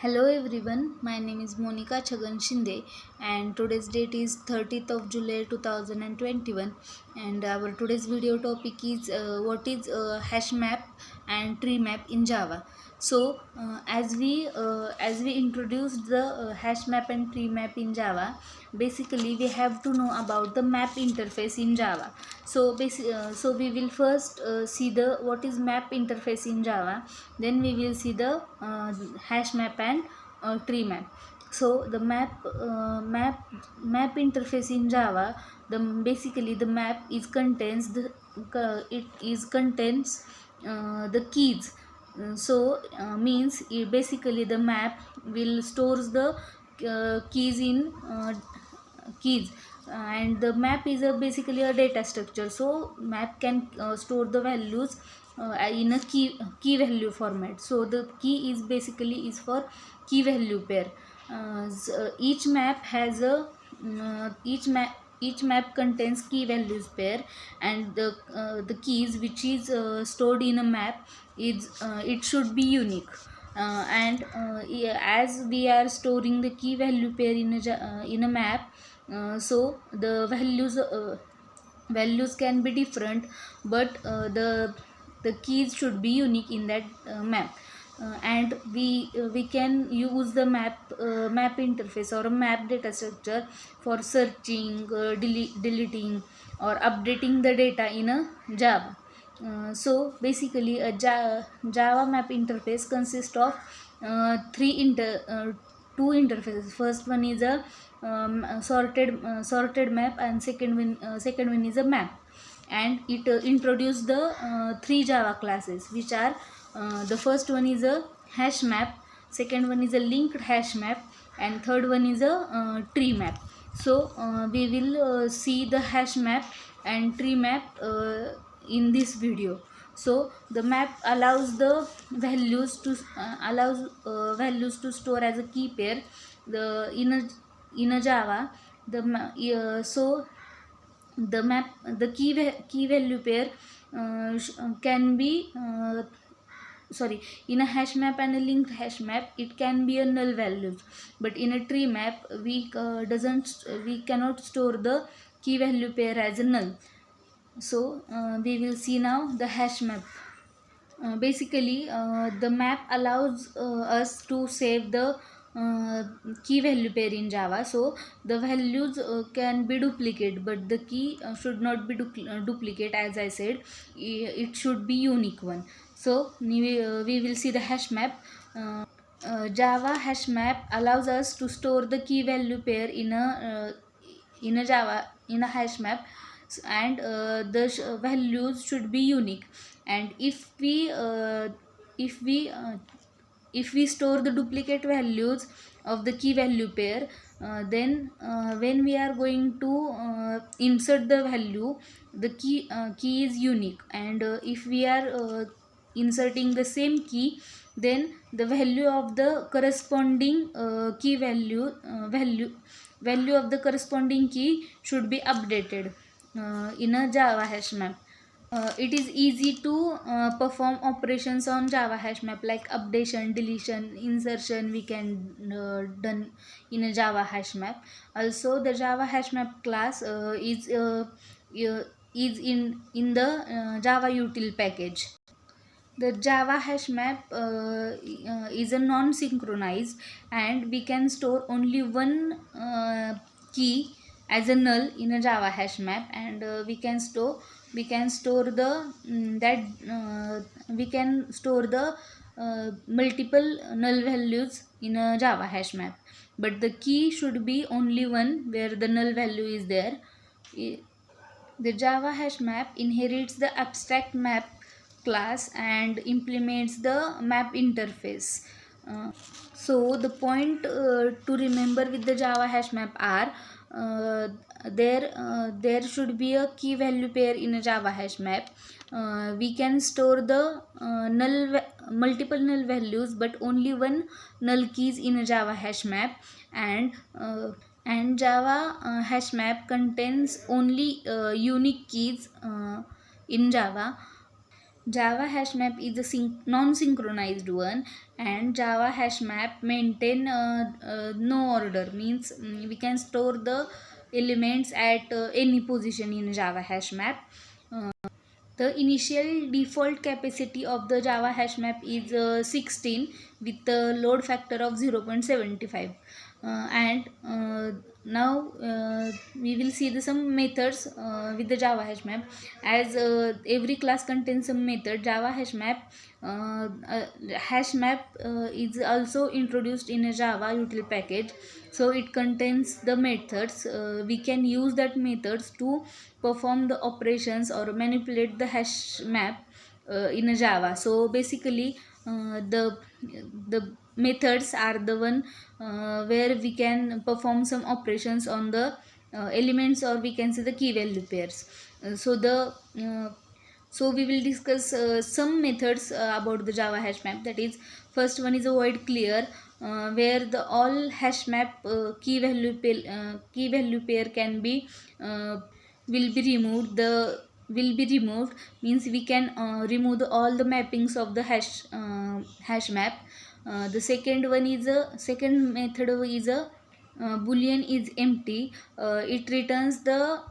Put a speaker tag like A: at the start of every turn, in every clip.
A: Hello everyone, my name is Monica Chagan Shinde and today's date is 30th of July 2021 and our today's video topic is what is hash map and tree map in Java. So as we introduced the hash map and tree map in Java, basically we have to know about the map interface in Java. So we will first see the what is map interface in Java, then we will see the hash map and tree map. So the map interface in Java, basically the map is contains the keys. Means basically the map will stores the keys in keys, and the map is basically a data structure. So map can store the values in a key value format. So the key is basically is for key value pair. Each map has a each map contains key values pair, and the keys which is stored in a map is it should be unique. As we are storing the key value pair in a map, so the values can be different, but the keys should be unique in that map. And we can use the map interface or a map data structure for searching, deleting or updating the data in a Java. So basically a Java map interface consists of two interfaces. First one is a sorted map, and second one is a map. And it introduced the three Java classes, which are the first one is a hash map, second one is a linked hash map, and third one is a tree map. So we will see the hash map and tree map in this video. So the map allows the values to store as a key pair the in a Java. So the key value pair can be in a hash map and a linked hash map it can be a null values, but in a tree map we cannot store the key value pair as a null. So we will see now the hash map. Basically the map allows us to save the key value pair in Java. So the values can be duplicate, but the key should not be duplicate. As I said, it should be unique one. So we will see the hash map. Java hash map allows us to store the key value pair in a Java in a hash map, and the values should be unique. And if we uh, if we store the duplicate values of the key value pair, then when we are going to insert the value, the key is unique. And if we are inserting the same key, then the value of the corresponding value of the corresponding key should be updated in a Java hash map. It is easy to perform operations on Java hash map like updation, deletion, insertion. We can done in a Java hash map. Also, the Java hash map class is in the Java util package. The Java hash map is a non-synchronized, and we can store only one key as a null in a Java hash map. And we can store the we can store the multiple null values in a Java hash map, but the key should be only one where the null value is there. The Java hash map inherits the abstract map class and implements the map interface. So the point to remember with the Java hash map are there should be a key value pair in a Java hash map. We can store the multiple null values, but only one null keys in a Java hash map. And Java hash map contains only unique keys in Java. Java hash map is a non-synchronized one, and Java hash map maintain no order, means we can store the elements at any position in Java hash map. The initial default capacity of the Java hash map is 16 with a load factor of 0.75. And now we will see some methods with the Java hash map. As every class contains some method, Java hash map is also introduced in a Java util package. So it contains the methods. We can use that methods to perform the operations or manipulate the hash map in a Java. So basically the methods are the one where we can perform some operations on the elements, or we can say the key value pairs. So we will discuss some methods about the Java hash map. That is, first one is a void clear, where the all hash map key value pair can be will be removed. The will be removed means we can remove all the mappings of the hash map. The second method is a boolean is empty. It returns the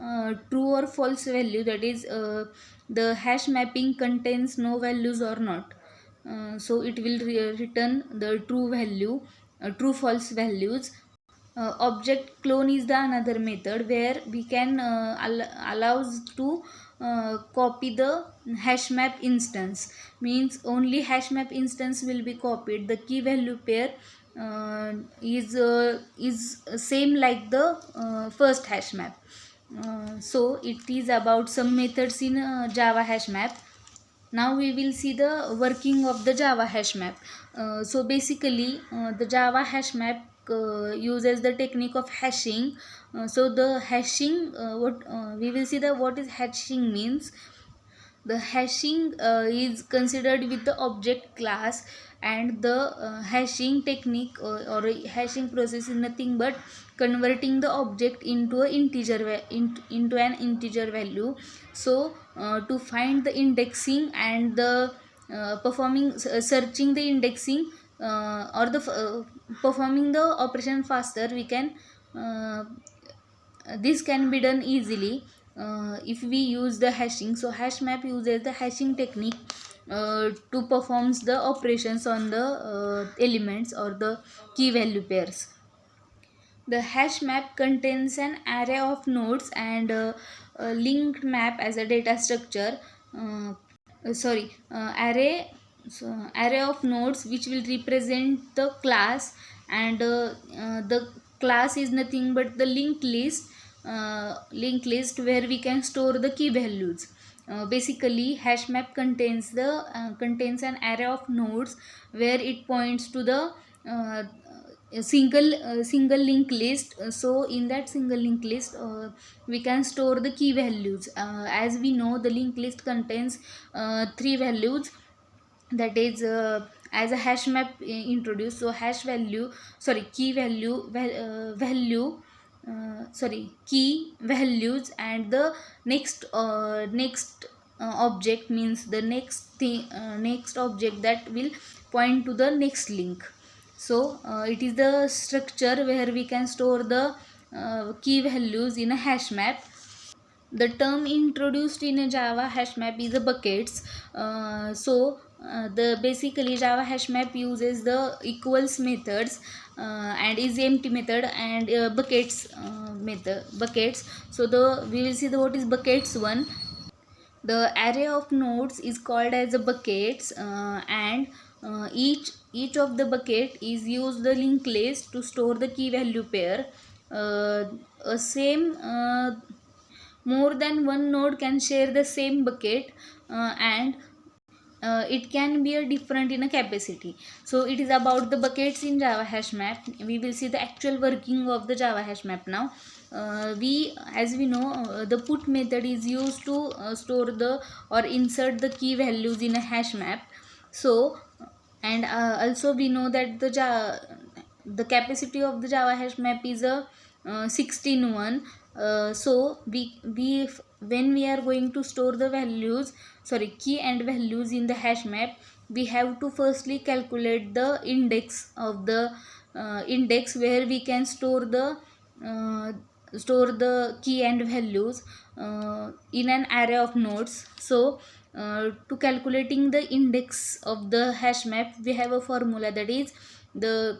A: true or false value, that is the hash mapping contains no values or not. So it will return the true value, true false values. Object clone is the another method where we can allows to copy the hash map instance, means only hash map instance will be copied. The key value pair is same like the first hash map. So it is about some methods in Java hash map. Now we will see the working of the Java hash map. So basically the Java hash map uses the technique of hashing. So the hashing, what we will see the what is hashing means. The hashing is considered with the object class, and the hashing technique or hashing process is nothing but converting the object into into an integer value. So to find the indexing and the searching the indexing or the performing the operation faster, we can this can be done easily if we use the hashing. So hash map uses the hashing technique to performs the operations on the elements or the key value pairs. The hash map contains an array of nodes and a linked map as a data structure. Array array of nodes which will represent the class, and the class is nothing but the linked list where we can store the key values. Basically hash map contains an array of nodes where it points to the a single linked list. So in that single linked list we can store the key values. As we know, the linked list contains three values, that is as a hash map introduced. So key values, and the next object means the next object that will point to the next link. So it is the structure where we can store the key values in a hash map. The term introduced in a Java hash map is the buckets. The basically Java hash map uses the equals methods and is empty method, and buckets. So we will see what is buckets one. The array of nodes is called as a buckets, and each of the bucket is used the linked list to store the key value pair. Same more than one node can share the same bucket, and it can be a different in a capacity. So it is about the buckets in Java hash map. We will see the actual working of the Java hash map now. As we know, the put method is used to store the or insert the key values in a hash map. So and also we know that the capacity of the Java hash map is a 16 one. So we when we are going to store the key and values in the hash map, we have to firstly calculate the index of the index where we can uh, store the key and values in an array of nodes. So to calculating the index of the hash map, we have a formula, that is the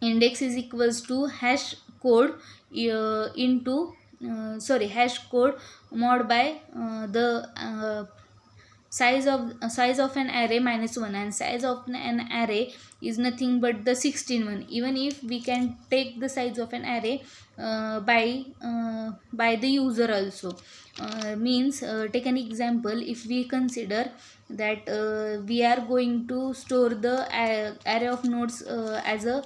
A: index is equals to hash code into hash code mod by the size of an array minus 1, and size of an array is nothing but the 16 one. Even if we can take the size of an array by the user also, means take an example. If we consider that we are going to store the array of nodes as a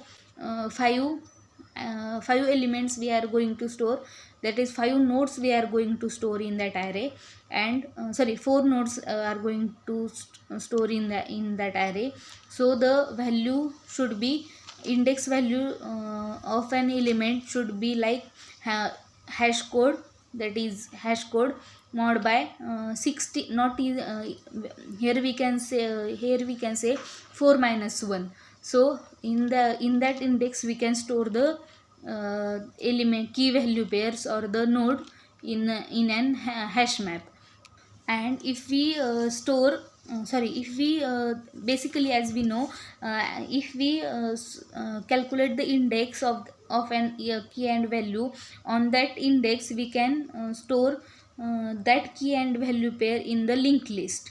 A: five elements we are going to store, that is 5 nodes we are going to store in that array, and 4 nodes are going to store in that array. So the value should be, index value of an element should be like hash code, that is hash code mod by 60, not here we can say 4 minus 1. So in that index we can store the element key value pairs or the node in an hash map. And if we if we basically, as we know, if we calculate the index of an key and value, on that index we can store that key and value pair in the linked list.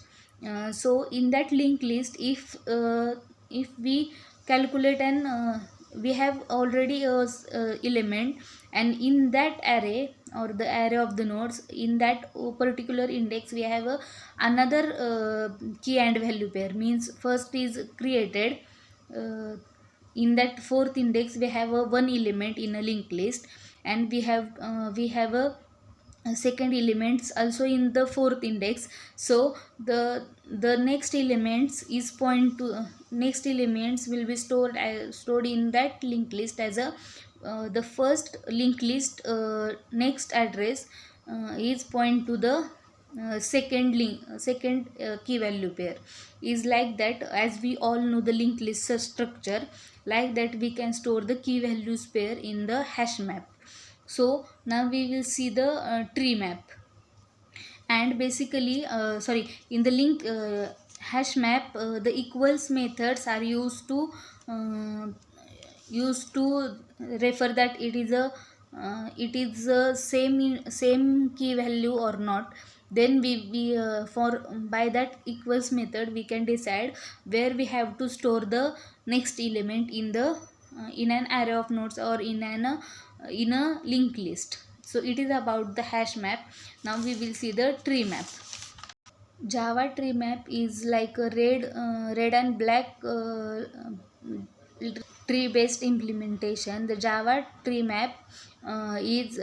A: So in that linked list, if we calculate an we have already a element, and in that array or the array of the nodes, in that particular index we have another key and value pair, means first is created in that fourth index we have one element in a linked list, and we have a second elements also in the fourth index. So the next elements is point to next elements will be stored in that linked list as a the first linked list next address is point to the second key value pair. Is like that, as we all know the linked list structure, like that we can store the key values pair in the hash map. So now we will see the tree map. And basically in the link hash map, the equals methods are uh, used to refer that it is same key value or not. Then we for by that equals method we can decide where we have to store the next element in an array of nodes or in a linked list. So it is about the hash map. Now we will see the tree map. Java tree map is like a red and black tree based implementation. The Java tree map is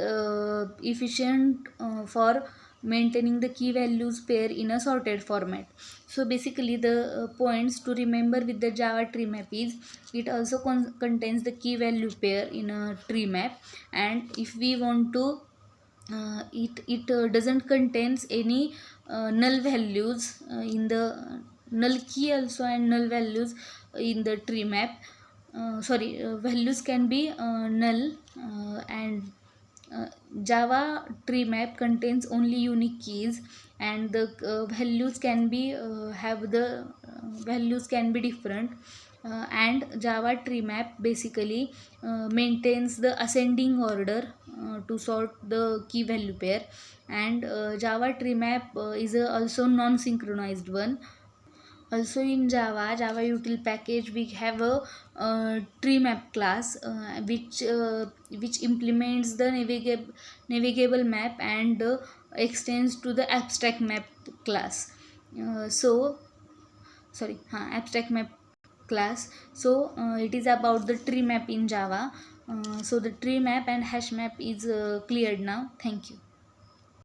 A: efficient for maintaining the key values pair in a sorted format. So basically the points to remember with the Java tree map is, it also contains the key value pair in a tree map. And if we want to it doesn't contains any null values in the null key also, and null values in the tree map. Values can be null, and Java tree map contains only unique keys, and the values can be values can be different. And Java tree map basically maintains the ascending order to sort the key value pair. And Java tree map is also non-synchronized one. Also in Java util package, we have a tree map class which implements the navigable map and extends to the abstract map class. Abstract map class. So it is about the tree map in Java. So the tree map and hash map is cleared now. Thank you.